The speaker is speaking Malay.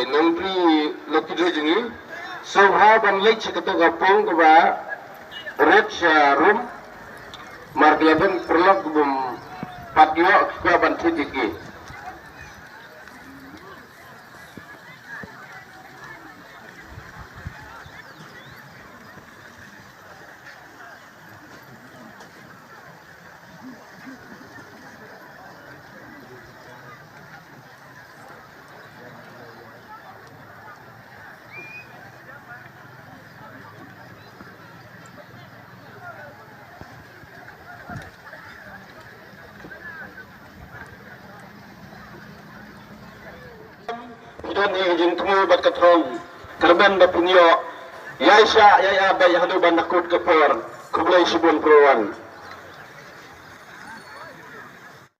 nongpri lokidro jengi soha ban lek cikato gapong keba red room mardiaban perlok bum patio ka ban tidiki dan izin temu bat katrong kerban bapunyo yaisha yaya bay hanu ban nakut kapor kublai sibun perawan